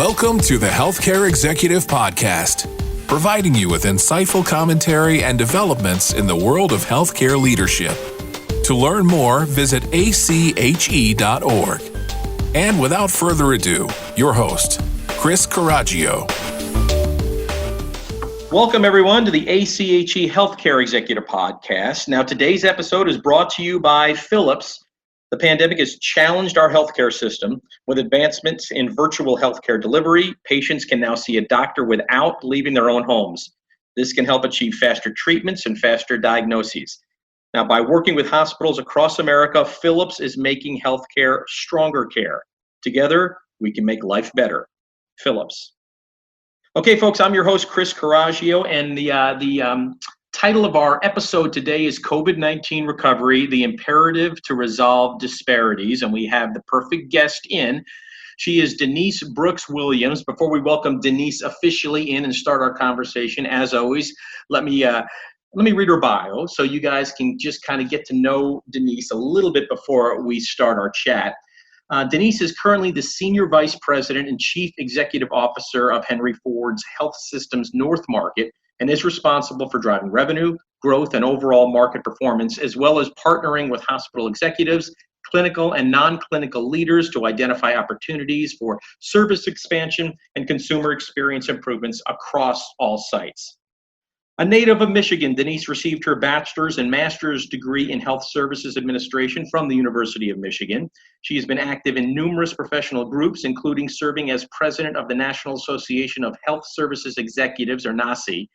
Welcome to the Healthcare Executive Podcast, providing you with insightful commentary and developments in the world of healthcare leadership. To learn more, visit ache.org. And without further ado, your host, Chris Coraggio. Welcome, everyone, to the ACHE Healthcare Executive Podcast. Now, today's episode is brought to you by Philips. The pandemic has challenged our healthcare system. With advancements in virtual healthcare delivery, patients can now see a doctor without leaving their own homes. This can help achieve faster treatments and faster diagnoses. Now, by working with hospitals across America, Philips is making healthcare stronger care. Together, we can make life better. Philips. Okay, folks, I'm your host, Chris Coraggio, and the title of our episode today is COVID-19 Recovery, the Imperative to Resolve Disparities, and we have the perfect guest in. She is Denise Brooks-Williams. Before we welcome Denise officially in and start our conversation, as always, let me read her bio so you guys can just kind of get to know Denise a little bit before we start our chat. Denise is currently the Senior Vice President and Chief Executive Officer of Henry Ford's Health Systems North Market and is responsible for driving revenue, growth, and overall market performance, as well as partnering with hospital executives, clinical and non-clinical leaders to identify opportunities for service expansion and consumer experience improvements across all sites. A native of Michigan, Denise received her bachelor's and master's degree in health services administration from the University of Michigan. She has been active in numerous professional groups, including serving as president of the National Association of Health Services Executives, or NACE,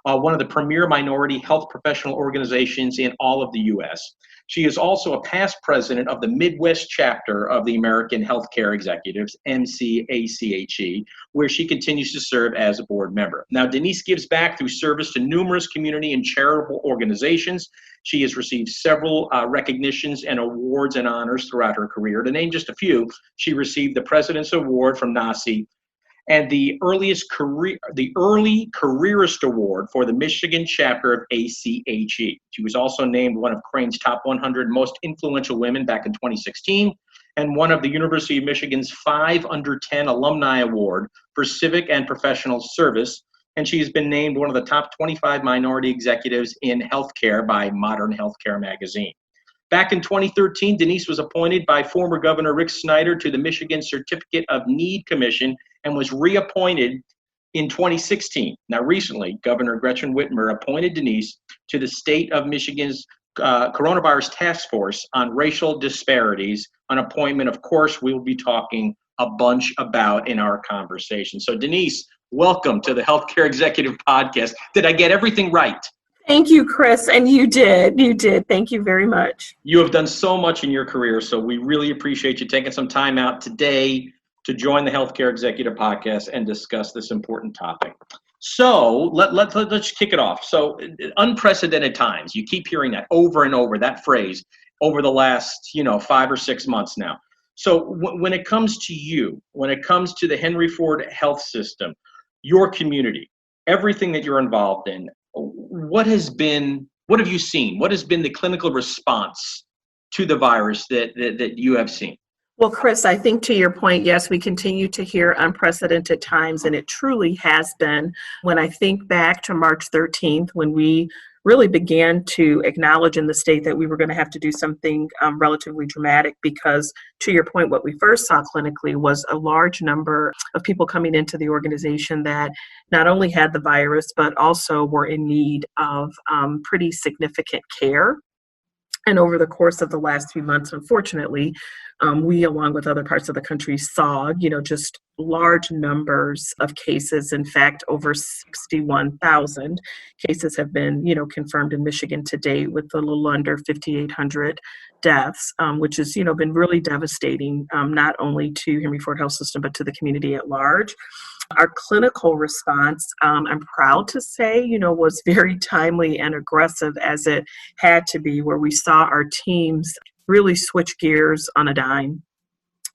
one of the premier minority health professional organizations in all of the U.S. She is also a past president of the Midwest chapter of the American Healthcare Executives, MCACHE, where she continues to serve as a board member. Now, Denise gives back through service to numerous community and charitable organizations. She has received several recognitions and awards and honors throughout her career. To name just a few, she received the President's Award from NACE and the Early Careerist Award for the Michigan chapter of ACHE. She was also named one of Crane's top 100 most influential women back in 2016 and one of the University of Michigan's 5 Under 10 Alumni Award for civic and professional service. And she has been named one of the top 25 minority executives in healthcare by Modern Healthcare magazine. Back in 2013, Denise was appointed by former Governor Rick Snyder to the Michigan Certificate of Need Commission and was reappointed in 2016. Now, recently, Governor Gretchen Whitmer appointed Denise to the state of Michigan's coronavirus task force on racial disparities, an appointment, of course, we will be talking a bunch about in our conversation. So, Denise, welcome to the Healthcare Executive Podcast. Did I get everything right? Thank you, Chris, and you did. Thank you very much. You have done so much in your career, so we really appreciate you taking some time out today to join the Healthcare Executive Podcast and discuss this important topic. So let's kick it off. So unprecedented times, you keep hearing that over and over, that phrase, over the last 5 or 6 months now. So when it comes to you, when it comes to the Henry Ford Health System, your community, everything that you're involved in, what have you seen? What has been the clinical response to the virus that you have seen? Well, Chris, I think to your point, yes, we continue to hear unprecedented times, and it truly has been. When I think back to March 13th, when we really began to acknowledge in the state that we were going to have to do something relatively dramatic, because to your point, what we first saw clinically was a large number of people coming into the organization that not only had the virus, but also were in need of pretty significant care. And over the course of the last few months, unfortunately, we, along with other parts of the country, saw, just large numbers of cases. In fact, over 61,000 cases have been, confirmed in Michigan to date, with a little under 5,800 deaths, which has, been really devastating, not only to Henry Ford Health System, but to the community at large. Our clinical response, I'm proud to say, was very timely and aggressive, as it had to be, where we saw our teams really switch gears on a dime.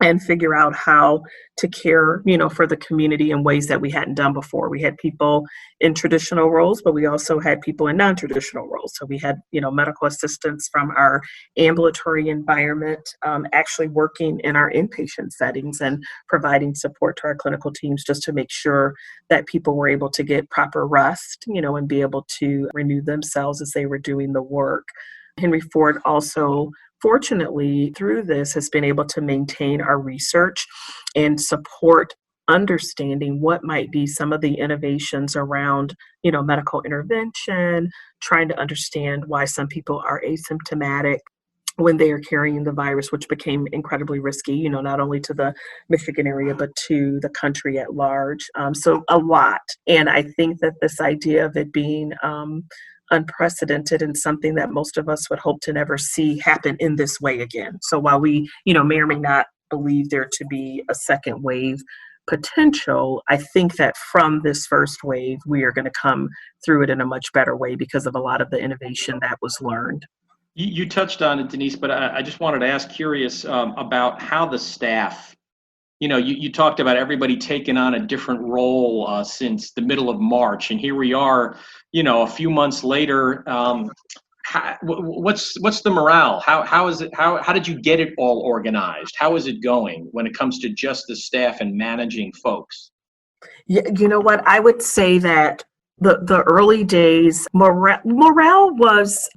and figure out how to care, for the community in ways that we hadn't done before. We had people in traditional roles, but we also had people in non-traditional roles. So we had, medical assistants from our ambulatory environment actually working in our inpatient settings and providing support to our clinical teams just to make sure that people were able to get proper rest, and be able to renew themselves as they were doing the work. Henry Ford also, fortunately, through this, has been able to maintain our research and support understanding what might be some of the innovations around, medical intervention, trying to understand why some people are asymptomatic when they are carrying the virus, which became incredibly risky, not only to the Michigan area, but to the country at large. So a lot. And I think that this idea of it being unprecedented and something that most of us would hope to never see happen in this way again. So while we, may or may not believe there to be a second wave potential, I think that from this first wave, we are going to come through it in a much better way because of a lot of the innovation that was learned. You touched on it, Denise, but I just wanted to ask, curious about how the staff, you talked about everybody taking on a different role since the middle of March, and here we are, a few months later. What's the morale? How is it? How did you get it all organized? How is it going when it comes to just the staff and managing folks? Yeah, you know what? I would say that the early days morale was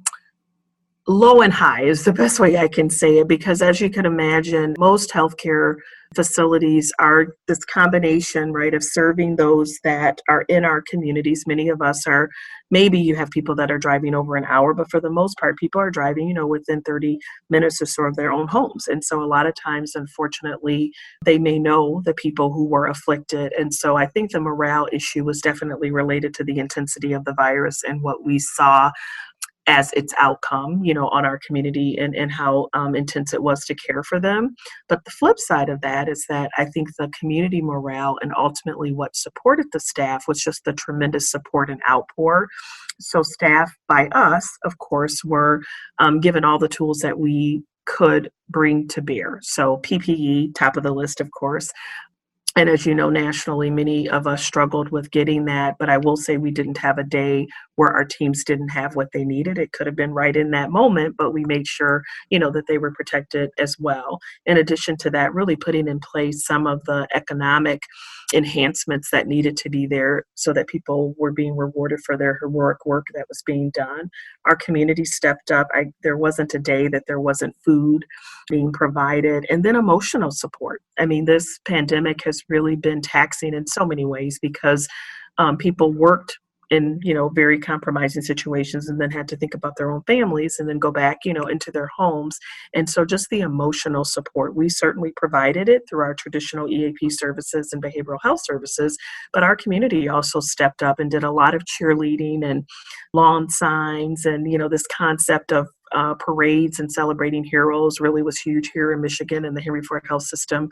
low and high is the best way I can say it, because as you can imagine, most healthcare facilities are this combination, right, of serving those that are in our communities. Many of us are, maybe you have people that are driving over an hour, but for the most part, people are driving, within 30 minutes or so of their own homes. And so a lot of times, unfortunately, they may know the people who were afflicted. And so I think the morale issue was definitely related to the intensity of the virus and what we saw as its outcome, on our community and how intense it was to care for them. But the flip side of that is that I think the community morale and ultimately what supported the staff was just the tremendous support and outpour. So staff by us, of course, were given all the tools that we could bring to bear. So PPE, top of the list, of course. And as you know, nationally, many of us struggled with getting that, but I will say we didn't have a day where our teams didn't have what they needed. It could have been right in that moment, but we made sure, that they were protected as well. In addition to that, really putting in place some of the economic enhancements that needed to be there so that people were being rewarded for their heroic work that was being done. Our community stepped up. There wasn't a day that there wasn't food being provided, and then emotional support. I mean, this pandemic has really been taxing in so many ways because people worked in, very compromising situations and then had to think about their own families and then go back, into their homes. And so just the emotional support, we certainly provided it through our traditional EAP services and behavioral health services, but our community also stepped up and did a lot of cheerleading and lawn signs and, this concept of parades and celebrating heroes really was huge here in Michigan, and the Henry Ford Health System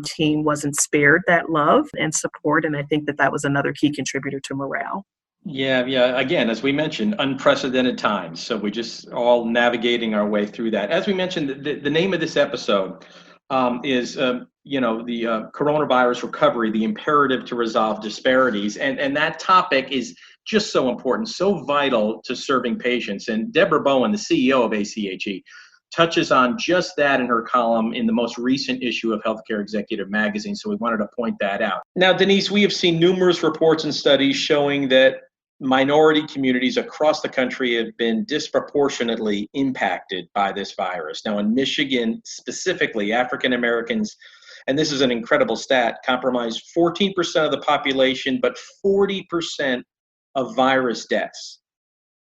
team wasn't spared that love and support. And I think that was another key contributor to morale. Yeah. Again, as we mentioned, unprecedented times. So we're just all navigating our way through that. As we mentioned, the name of this episode is, the coronavirus recovery, the imperative to resolve disparities. And that topic is just so important, so vital to serving patients. And Deborah Bowen, the CEO of ACHE, touches on just that in her column in the most recent issue of Healthcare Executive magazine. So we wanted to point that out. Now, Denise, we have seen numerous reports and studies showing that minority communities across the country have been disproportionately impacted by this virus. Now, in Michigan specifically, African Americans, and this is an incredible stat, comprise 14% of the population, but 40% of virus deaths.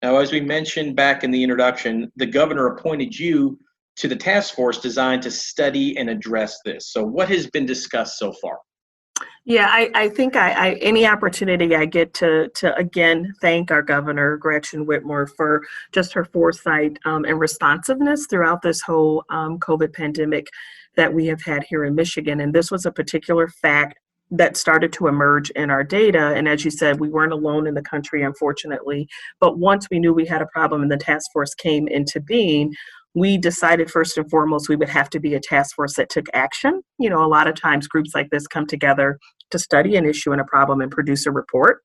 Now, as we mentioned back in the introduction, the governor appointed you to the task force designed to study and address this. So what has been discussed so far? Yeah, I think any opportunity I get to again thank our governor, Gretchen Whitmer, for just her foresight and responsiveness throughout this whole COVID pandemic that we have had here in Michigan. And this was a particular fact that started to emerge in our data. And as you said, we weren't alone in the country, unfortunately. But once we knew we had a problem and the task force came into being, we decided first and foremost we would have to be a task force that took action. A lot of times groups like this come together to study an issue and a problem and produce a report.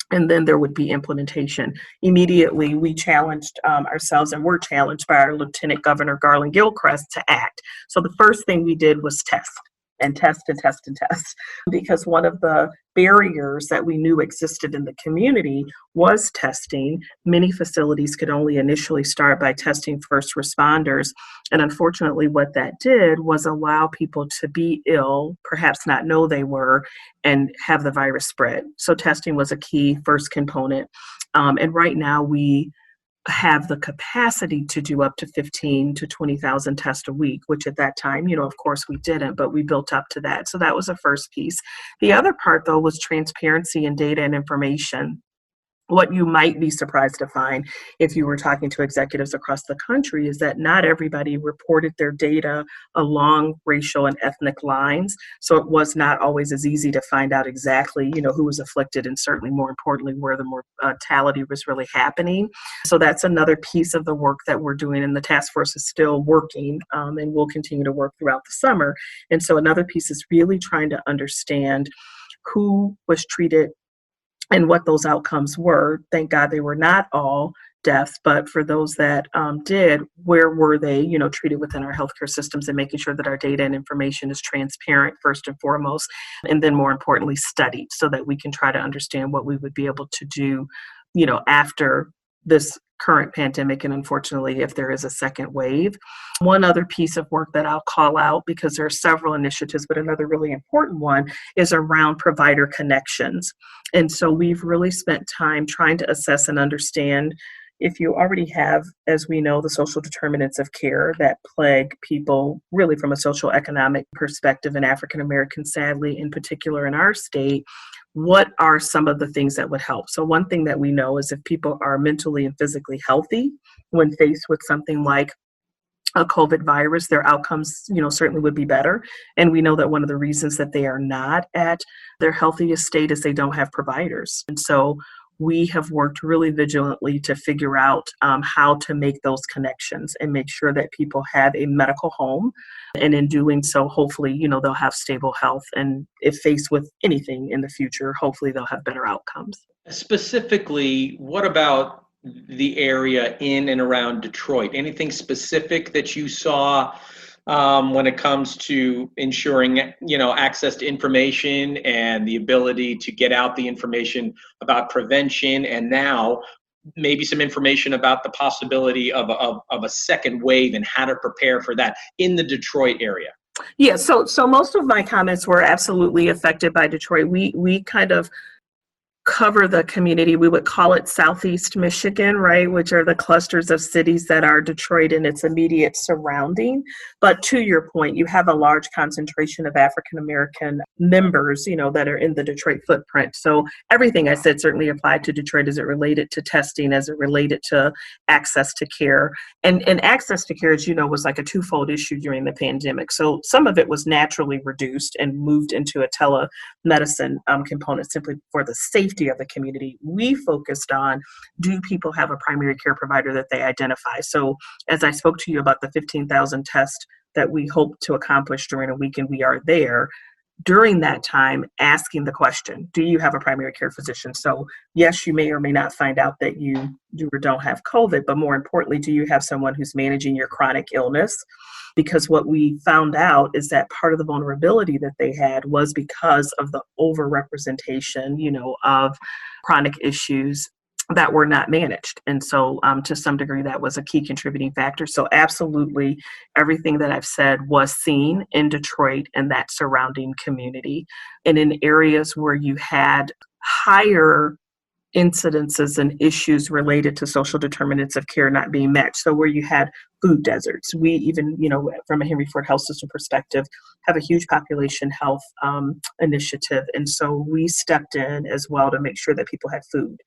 And then there would be implementation. Immediately, we challenged ourselves, and were challenged by our Lieutenant Governor Garland Gilchrist to act. So the first thing we did was test, because one of the barriers that we knew existed in the community was testing. Many facilities could only initially start by testing first responders. And unfortunately, what that did was allow people to be ill, perhaps not know they were, and have the virus spread. So testing was a key first component. And right now we have the capacity to do up to 15 to 20,000 tests a week, which at that time, of course we didn't, but we built up to that. So that was the first piece. The other part, though, was transparency in data and information. What you might be surprised to find if you were talking to executives across the country is that not everybody reported their data along racial and ethnic lines. So it was not always as easy to find out exactly, who was afflicted, and certainly more importantly, where the mortality was really happening. So that's another piece of the work that we're doing, and the task force is still working, and will continue to work throughout the summer. And so another piece is really trying to understand who was treated and what those outcomes were. Thank God they were not all deaths, but for those that did, where were they, treated within our healthcare systems, and making sure that our data and information is transparent first and foremost, and then more importantly, studied so that we can try to understand what we would be able to do, after this current pandemic, and unfortunately, if there is a second wave. One other piece of work that I'll call out, because there are several initiatives, but another really important one is around provider connections. And so we've really spent time trying to assess and understand if you already have, as we know, the social determinants of care that plague people really from a social economic perspective, and African Americans, sadly, in particular in our state, what are some of the things that would help? So one thing that we know is if people are mentally and physically healthy when faced with something like a COVID virus, their outcomes, certainly would be better. And we know that one of the reasons that they are not at their healthiest state is they don't have providers. And so we have worked really vigilantly to figure out how to make those connections and make sure that people have a medical home. And in doing so, hopefully, they'll have stable health. And if faced with anything in the future, hopefully they'll have better outcomes. Specifically, what about the area in and around Detroit? Anything specific that you saw when it comes to ensuring, access to information and the ability to get out the information about prevention, and now maybe some information about the possibility of a second wave and how to prepare for that in the Detroit area? Yeah, so most of my comments were absolutely affected by Detroit. We kind of cover the community. We would call it Southeast Michigan, right, which are the clusters of cities that are Detroit and its immediate surrounding. But to your point, you have a large concentration of African American members, that are in the Detroit footprint. So everything I said certainly applied to Detroit as it related to testing, as it related to access to care. And access to care, as you know, was like a twofold issue during the pandemic. So some of it was naturally reduced and moved into a telemedicine component simply for the safety of the community. We focused on, do people have a primary care provider that they identify? So as I spoke to you about the 15,000 tests that we hope to accomplish during a week, and we are there, during that time, asking the question, do you have a primary care physician? So yes, you may or may not find out that you do or don't have COVID, but more importantly, do you have someone who's managing your chronic illness? Because what we found out is that part of the vulnerability that they had was because of the overrepresentation, of chronic issues that were not managed. And so to some degree, that was a key contributing factor. So absolutely, everything that I've said was seen in Detroit and that surrounding community. And in areas where you had higher incidences and issues related to social determinants of care not being met. So where you had food deserts, we even, from a Henry Ford Health System perspective, have a huge population health initiative. And so we stepped in as well to make sure that people had food.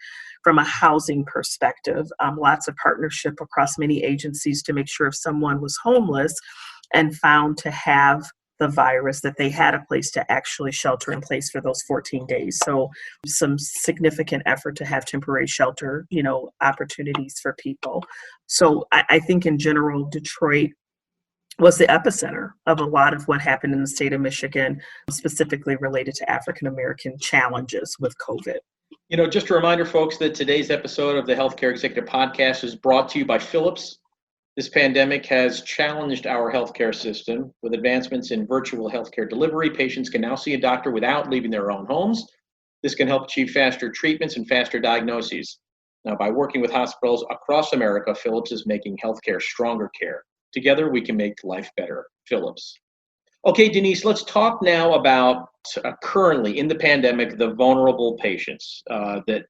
From a housing perspective, lots of partnership across many agencies to make sure if someone was homeless and found to have the virus, that they had a place to actually shelter in place for those 14 days. So some significant effort to have temporary shelter, opportunities for people. So I think in general, Detroit was the epicenter of a lot of what happened in the state of Michigan, specifically related to African American challenges with COVID. Just a reminder, folks, that today's episode of the Healthcare Executive Podcast is brought to you by Philips. This pandemic has challenged our healthcare system. With advancements in virtual healthcare delivery, patients can now see a doctor without leaving their own homes. This can help achieve faster treatments and faster diagnoses. Now, by working with hospitals across America, Philips is making healthcare stronger care. Together, we can make life better. Philips. Okay, Denise, let's talk now about currently in the pandemic, the vulnerable patients that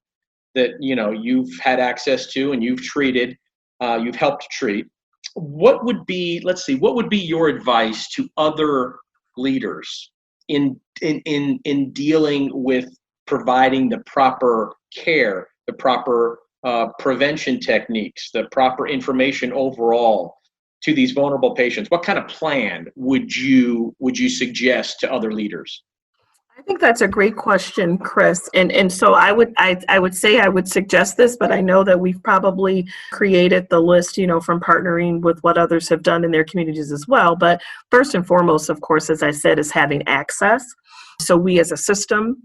you've had access to and you've treated, you've helped treat. What would be your advice to other leaders in dealing with providing the proper care, the proper prevention techniques, the proper information overall to these vulnerable patients? What kind of plan would you suggest to other leaders? I think that's a great question, Chris. And so I would say I would suggest this, but I know that we've probably created the list, from partnering with what others have done in their communities as well. But first and foremost, of course, as I said, is having access. So we as a system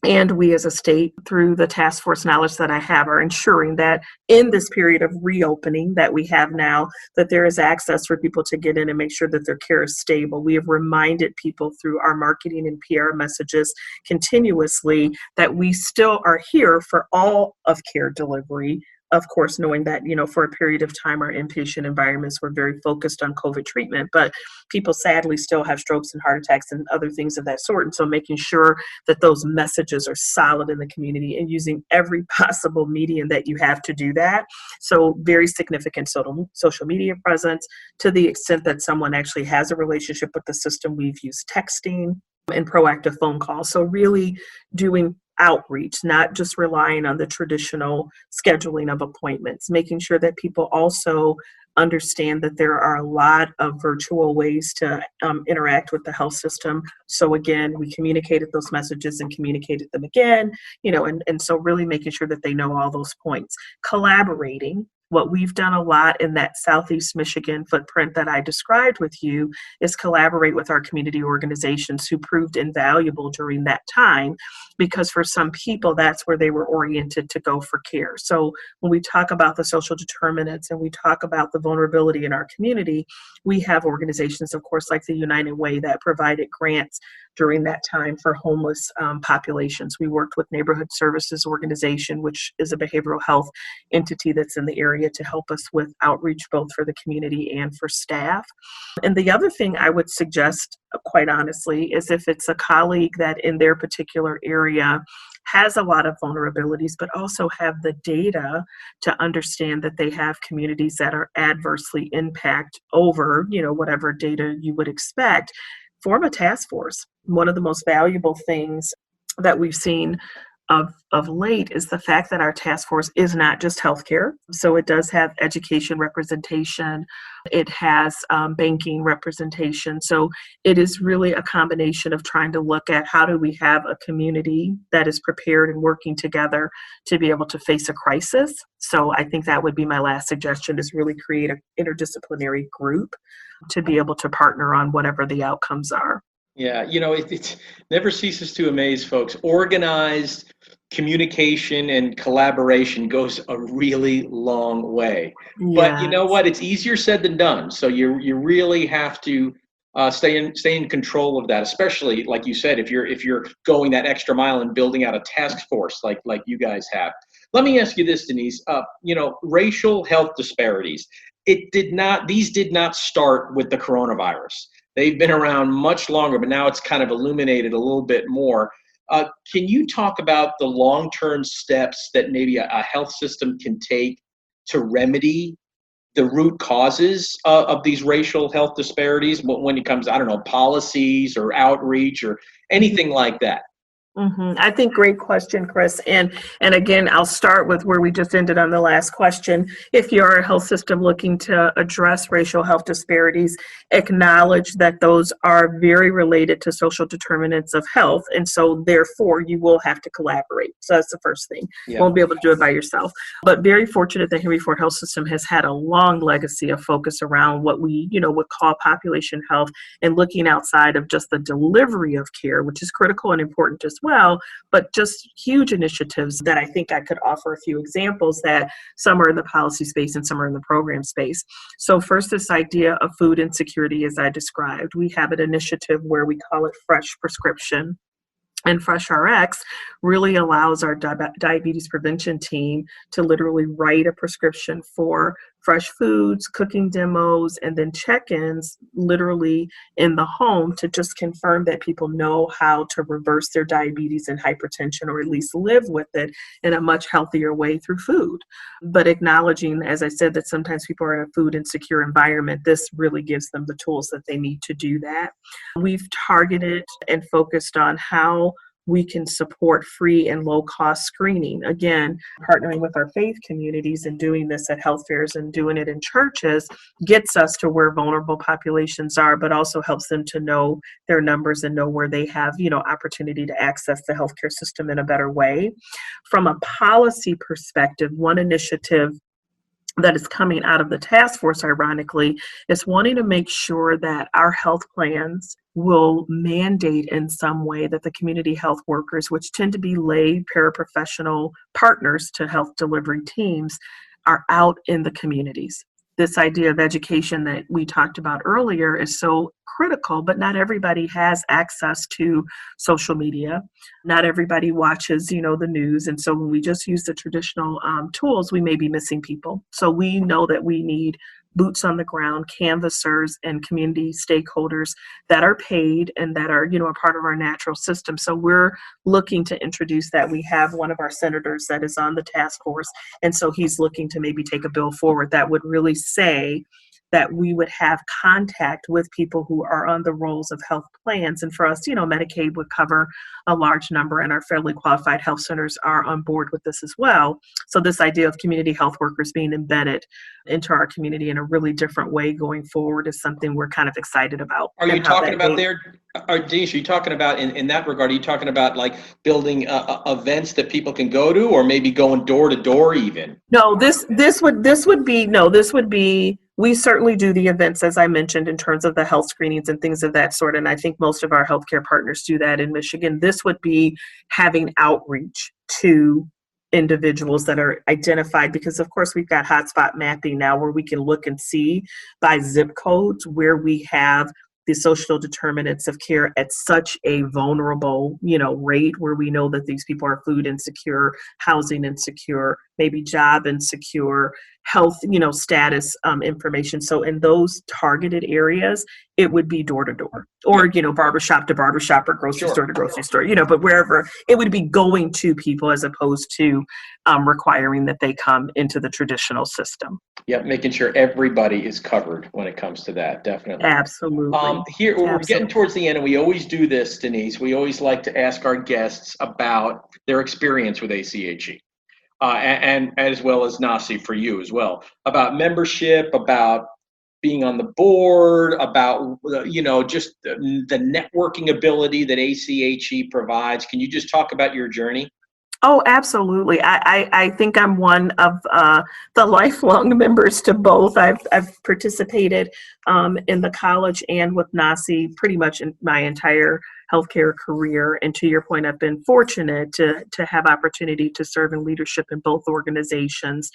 and we as a state, through the task force knowledge that I have, are ensuring that in this period of reopening that we have now, that there is access for people to get in and make sure that their care is stable. We have reminded people through our marketing and PR messages continuously that we still are here for all of care delivery. Of course, knowing that, for a period of time, our inpatient environments were very focused on COVID treatment, but people sadly still have strokes and heart attacks and other things of that sort. And so making sure that those messages are solid in the community and using every possible medium that you have to do that. So very significant social media presence, to the extent that someone actually has a relationship with the system. We've used texting and proactive phone calls. So really doing outreach, not just relying on the traditional scheduling of appointments, making sure that people also understand that there are a lot of virtual ways to interact with the health system. So again, we communicated those messages and communicated them again, and so really making sure that they know all those points. Collaborating. What we've done a lot in that Southeast Michigan footprint that I described with you is collaborate with our community organizations who proved invaluable during that time, because for some people, that's where they were oriented to go for care. So when we talk about the social determinants and we talk about the vulnerability in our community, we have organizations, of course, like the United Way that provided grants during that time for homeless populations. We worked with Neighborhood Services Organization, which is a behavioral health entity that's in the area, to help us with outreach both for the community and for staff. And the other thing I would suggest, quite honestly, is if it's a colleague that in their particular area has a lot of vulnerabilities, but also have the data to understand that they have communities that are adversely impacted over, whatever data you would expect, form a task force. One of the most valuable things that we've seen of late is the fact that our task force is not just healthcare. So it does have education representation. It has banking representation. So it is really a combination of trying to look at how do we have a community that is prepared and working together to be able to face a crisis. So I think that would be my last suggestion, is really create an interdisciplinary group to be able to partner on whatever the outcomes are. Yeah, it never ceases to amaze folks. Organized communication and collaboration goes a really long way. Yes. But you know what? It's easier said than done. So you really have to stay in control of that, especially like you said, if you're going that extra mile and building out a task force like you guys have. Let me ask you this, Denise. Racial health disparities. These did not start with the coronavirus. They've been around much longer, but now it's kind of illuminated a little bit more. Can you talk about the long-term steps that maybe a health system can take to remedy the root causes of these racial health disparities when it comes, policies or outreach or anything like that? I think great question, Chris. And again, I'll start with where we just ended on the last question. If you're a health system looking to address racial health disparities, acknowledge that those are very related to social determinants of health. And so therefore you will have to collaborate. So that's the first thing. Yeah. Won't be able to do it by yourself. But very fortunate that Henry Ford Health System has had a long legacy of focus around what we, would call population health and looking outside of just the delivery of care, which is critical and important as well, but just huge initiatives that I think I could offer a few examples that some are in the policy space and some are in the program space. So first, this idea of food insecurity, as I described, we have an initiative where we call it Fresh Prescription. And Fresh RX really allows our diabetes prevention team to literally write a prescription for fresh foods, cooking demos, and then check-ins literally in the home to just confirm that people know how to reverse their diabetes and hypertension, or at least live with it in a much healthier way through food. But acknowledging, as I said, that sometimes people are in a food insecure environment, this really gives them the tools that they need to do that. We've targeted and focused on how we can support free and low-cost screening. Again, partnering with our faith communities and doing this at health fairs and doing it in churches gets us to where vulnerable populations are, but also helps them to know their numbers and know where they have, opportunity to access the healthcare system in a better way. From a policy perspective, one initiative that is coming out of the task force, ironically, is wanting to make sure that our health plans will mandate in some way that the community health workers, which tend to be lay paraprofessional partners to health delivery teams, are out in the communities. This idea of education that we talked about earlier is so critical, but not everybody has access to social media. Not everybody watches, the news. And so when we just use the traditional tools, we may be missing people. So we know that we need boots on the ground, canvassers, and community stakeholders that are paid and that are, a part of our natural system. So we're looking to introduce that. We have one of our senators that is on the task force. And so he's looking to maybe take a bill forward that would really say that we would have contact with people who are on the rolls of health plans. And for us, Medicaid would cover a large number, and our federally qualified health centers are on board with this as well. So this idea of community health workers being embedded into our community in a really different way going forward is something we're kind of excited about. Are you talking about Denise, are you talking about in that regard, are you talking about like building events that people can go to, or maybe going door to door even? No, this would be, we certainly do the events, as I mentioned, in terms of the health screenings and things of that sort. And I think most of our healthcare partners do that in Michigan. This would be having outreach to individuals that are identified, because of course we've got hotspot mapping now where we can look and see by zip codes where we have the social determinants of care at such a vulnerable, rate, where we know that these people are food insecure, housing insecure, maybe job insecure, health, status information. So in those targeted areas, it would be door to door, or, barbershop to barbershop, or grocery store to grocery store, but wherever it would be going to people, as opposed to requiring that they come into the traditional system. Yeah, making sure everybody is covered when it comes to that, definitely. Absolutely. We're getting towards the end, and we always do this, Denise. We always like to ask our guests about their experience with ACHE. And as well as NACI for you as well, about membership, about being on the board, about, just the networking ability that ACHE provides. Can you just talk about your journey? Oh, absolutely. I think I'm one of the lifelong members to both. I've participated in the college and with NACI pretty much in my entire healthcare career. And to your point, I've been fortunate to have opportunity to serve in leadership in both organizations.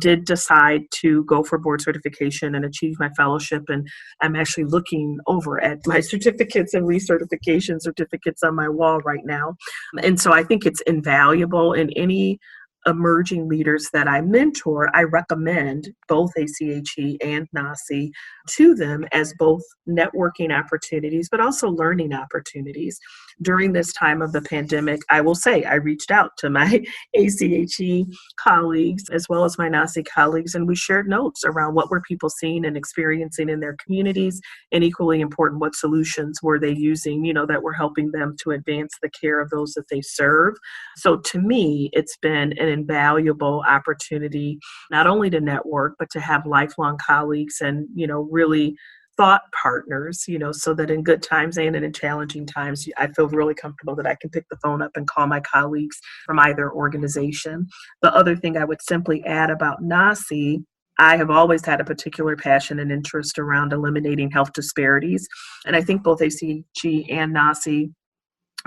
Did decide to go for board certification and achieve my fellowship. And I'm actually looking over at my certificates and recertification certificates on my wall right now. And so I think it's invaluable in any emerging leaders that I mentor, I recommend both ACHE and NACI to them as both networking opportunities, but also learning opportunities. During this time of the pandemic, I will say I reached out to my ACHE colleagues as well as my NACI colleagues, and we shared notes around what were people seeing and experiencing in their communities, and equally important, what solutions were they using, that were helping them to advance the care of those that they serve. So to me, it's been an invaluable opportunity, not only to network, but to have lifelong colleagues and, really thought partners, so that in good times and in challenging times, I feel really comfortable that I can pick the phone up and call my colleagues from either organization. The other thing I would simply add about NACI, I have always had a particular passion and interest around eliminating health disparities. And I think both ACHE and NACI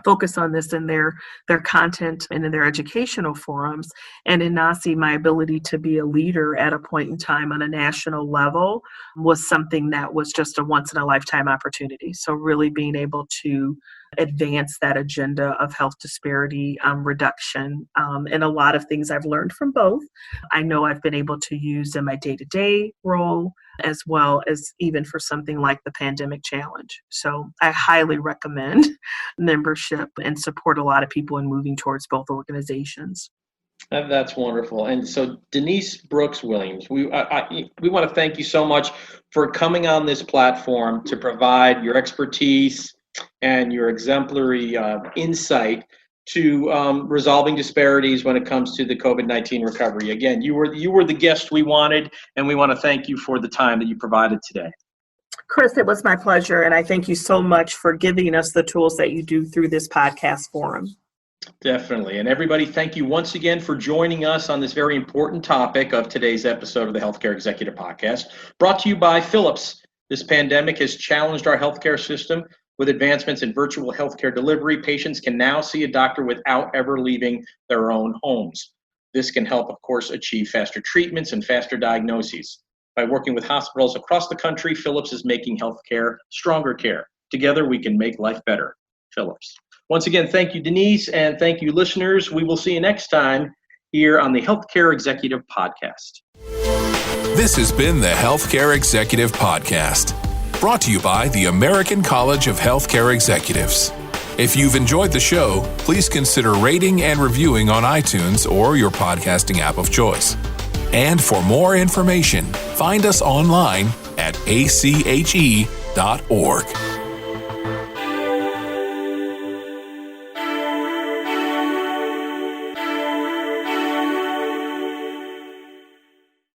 focus on this in their content and in their educational forums. And in NACI, my ability to be a leader at a point in time on a national level was something that was just a once in a lifetime opportunity. So really being able to advance that agenda of health disparity reduction, and a lot of things I've learned from both, I know I've been able to use in my day-to-day role, as well as even for something like the pandemic challenge. So I highly recommend membership and support a lot of people in moving towards both organizations. That's wonderful. And so Denise Brooks-Williams, we want to thank you so much for coming on this platform to provide your expertise and your exemplary insight to resolving disparities when it comes to the COVID-19 recovery. Again, you were the guest we wanted, and we want to thank you for the time that you provided today. Chris, it was my pleasure, and I thank you so much for giving us the tools that you do through this podcast forum. Definitely. And everybody, thank you once again for joining us on this very important topic of today's episode of the Healthcare Executive Podcast, brought to you by Philips. This pandemic has challenged our healthcare system. With advancements in virtual healthcare delivery, patients can now see a doctor without ever leaving their own homes. This can help, of course, achieve faster treatments and faster diagnoses. By working with hospitals across the country, Philips is making healthcare stronger care. Together, we can make life better. Philips. Once again, thank you, Denise, and thank you, listeners. We will see you next time here on the Healthcare Executive Podcast. This has been the Healthcare Executive Podcast, brought to you by the American College of Healthcare Executives. If you've enjoyed the show, please consider rating and reviewing on iTunes or your podcasting app of choice. And for more information, find us online at ache.org.